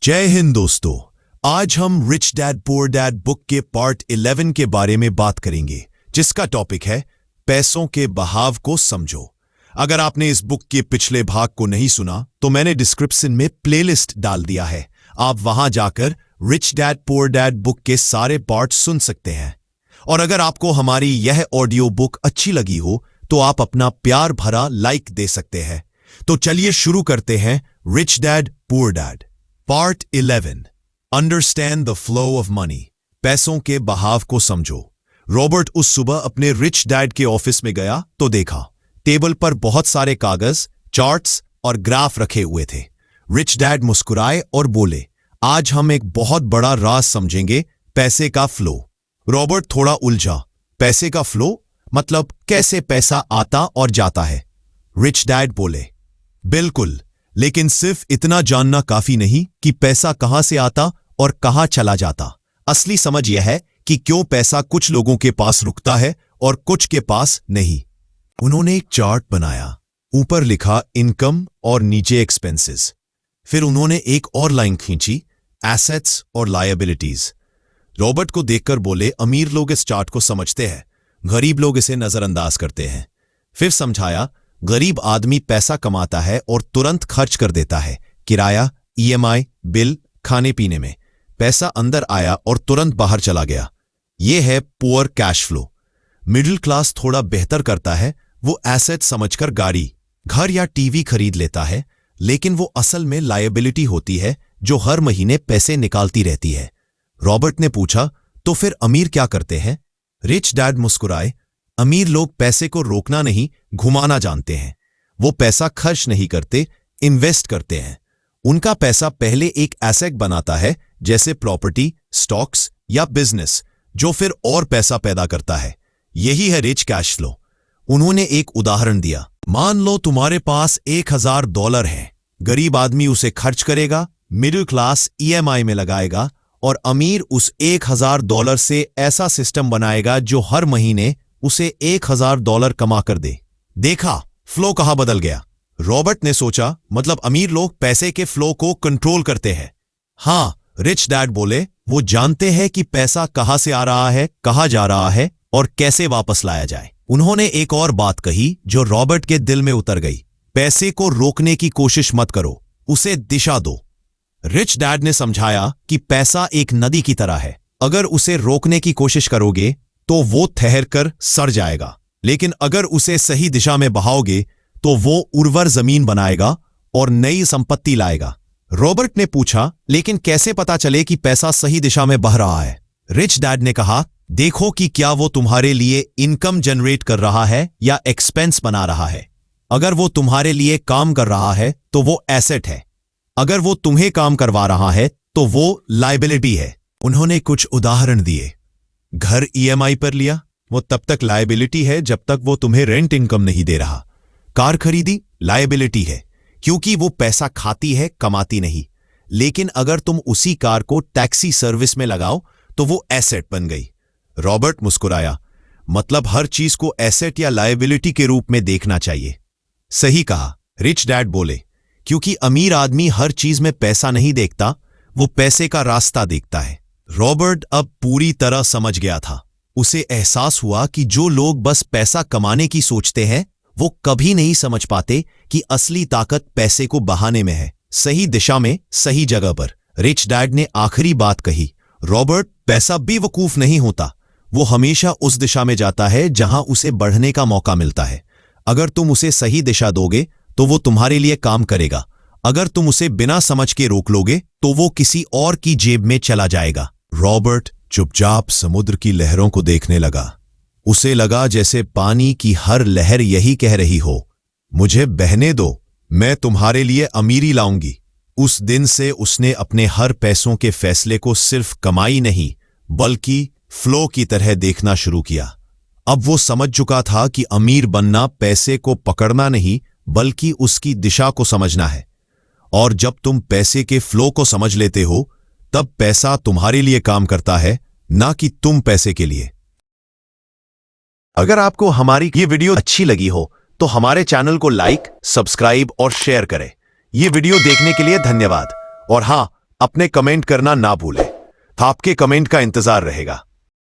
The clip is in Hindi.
जय हिंद दोस्तों। आज हम rich dad poor dad book के पार्ट 11 के बारे में बात करेंगे, जिसका टॉपिक है पैसों के बहाव को समझो। अगर आपने इस बुक के पिछले भाग को नहीं सुना तो मैंने डिस्क्रिप्शन में प्लेलिस्ट डाल दिया है, आप वहां जाकर rich dad poor dad book के सारे पार्ट सुन सकते हैं। और अगर आपको हमारी यह ऑडियो बुक अच्छी लगी हो तो आप अपना प्यार भरा लाइक दे सकते हैं। तो चलिए शुरू करते हैं rich dad poor dad part 11। Understand the flow of money. पैसों के बहाव को समझो। रॉबर्ट उस सुबह अपने रिच डैड के ऑफिस में गया तो देखा टेबल पर बहुत सारे कागज, चार्ट्स और ग्राफ रखे हुए थे। रिच डैड मुस्कुराए और बोले, आज हम एक बहुत बड़ा राज समझेंगे, पैसे का फ्लो। रॉबर्ट थोड़ा उलझा, पैसे का फ्लो मतलब कैसे पैसा आता और जाता है? रिच डैड बोले, बिल्कुल, लेकिन सिर्फ इतना जानना काफी नहीं कि पैसा कहां से आता और कहां चला जाता। असली समझ यह है कि क्यों पैसा कुछ लोगों के पास रुकता है और कुछ के पास नहीं। उन्होंने एक चार्ट बनाया, ऊपर लिखा इनकम और नीचे एक्सपेंसेस। फिर उन्होंने एक और लाइन खींची, एसेट्स और लायबिलिटीज। रॉबर्ट को देखकर बोले, अमीर लोग इस चार्ट को समझते हैं, गरीब लोग इसे नजरअंदाज करते हैं। फिर समझाया, गरीब आदमी पैसा कमाता है और तुरंत खर्च कर देता है, किराया, ईएमआई, बिल, खाने पीने में। पैसा अंदर आया और तुरंत बाहर चला गया। यह है poor cash flow. Middle class थोड़ा बेहतर करता है, वो एसेट समझकर गाड़ी, घर या टीवी खरीद लेता है, लेकिन वो असल में लायबिलिटी होती है जो हर महीने पैसे निकालती रहती है। रॉबर्ट ने पूछा, तो फिर अमीर क्या करते हैं? रिच डैड मुस्कुराए, अमीर लोग पैसे को रोकना नहीं, घुमाना जानते हैं। वो पैसा खर्च नहीं करते, इन्वेस्ट करते हैं। उनका पैसा पहले एक एसेट बनाता है, जैसे प्रॉपर्टी, स्टॉक्स या बिजनेस, जो फिर और पैसा पैदा करता है। यही है रिच कैश फ्लो। उन्होंने एक उदाहरण दिया, मान लो तुम्हारे पास $1000 है। गरीब आदमी उसे खर्च करेगा, मिडिल क्लास ईएमआई में लगाएगा और अमीर उस $1000 से ऐसा सिस्टम बनाएगा जो हर महीने उसे $1000 कमा कर दे। देखा फ्लो कहां बदल गया? रॉबर्ट ने सोचा, मतलब अमीर लोग पैसे के फ्लो को कंट्रोल करते हैं। हां, रिच डैड बोले, वो जानते हैं कि पैसा कहां से आ रहा है, कहां जा रहा है और कैसे वापस लाया जाए। उन्होंने एक और बात कही जो रॉबर्ट के दिल में उतर गई, पैसे को रोकने की कोशिश मत करो, उसे दिशा दो। रिच डैड ने समझाया कि पैसा एक नदी की तरह है, अगर उसे रोकने की कोशिश करोगे तो वो ठहर कर सड़ जाएगा, लेकिन अगर उसे सही दिशा में बहाओगे तो वो उर्वर जमीन बनाएगा और नई संपत्ति लाएगा। रॉबर्ट ने पूछा, लेकिन कैसे पता चले कि पैसा सही दिशा में बह रहा है? रिच डैड ने कहा, देखो कि क्या वो तुम्हारे लिए इनकम जनरेट कर रहा है या एक्सपेंस बना रहा है। अगर वो तुम्हारे लिए काम कर रहा है तो वो एसेट है, अगर वो तुम्हें काम करवा रहा है तो वो लायबिलिटी है। उन्होंने कुछ उदाहरण दिए। घर ईएमआई पर लिया, वो तब तक लायबिलिटी है जब तक वो तुम्हें रेंट इनकम नहीं दे रहा। कार खरीदी, लायबिलिटी है क्योंकि वो पैसा खाती है, कमाती नहीं। लेकिन अगर तुम उसी कार को टैक्सी सर्विस में लगाओ तो वो एसेट बन गई। रॉबर्ट मुस्कुराया, मतलब हर चीज को एसेट या लायबिलिटी के रूप में देखना चाहिए। सही कहा, रिच डैड बोले, क्योंकि अमीर आदमी हर चीज में पैसा नहीं देखता, वो पैसे का रास्ता देखता है। रॉबर्ट अब पूरी तरह समझ गया था। उसे एहसास हुआ कि जो लोग बस पैसा कमाने की सोचते हैं वो कभी नहीं समझ पाते कि असली ताकत पैसे को बहाने में है, सही दिशा में, सही जगह पर। रिच डैड ने आखिरी बात कही, रॉबर्ट, पैसा बेवकूफ नहीं होता, वो हमेशा उस दिशा में जाता है जहां उसे बढ़ने का मौका मिलता है। अगर तुम उसे सही दिशा दोगे तो वो तुम्हारे लिए काम करेगा, अगर तुम उसे बिना समझ के रोक लोगे तो वो किसी और की जेब में चला जाएगा। रॉबर्ट चुपचाप समुद्र की लहरों को देखने लगा। उसे लगा जैसे पानी की हर लहर यही कह रही हो, मुझे बहने दो, मैं तुम्हारे लिए अमीरी लाऊंगी। उस दिन से उसने अपने हर पैसों के फैसले को सिर्फ कमाई नहीं बल्कि फ्लो की तरह देखना शुरू किया। अब वो समझ चुका था कि अमीर बनना पैसे को पकड़ना नहीं बल्कि उसकी दिशा को समझना है। और जब तुम पैसे के फ्लो को समझ लेते हो तब पैसा तुम्हारे लिए काम करता है, ना कि तुम पैसे के लिए। अगर आपको हमारी ये वीडियो अच्छी लगी हो तो हमारे चैनल को लाइक, सब्सक्राइब और शेयर करें। ये वीडियो देखने के लिए धन्यवाद। और हां, अपने कमेंट करना ना भूलें। आपके कमेंट का इंतजार रहेगा।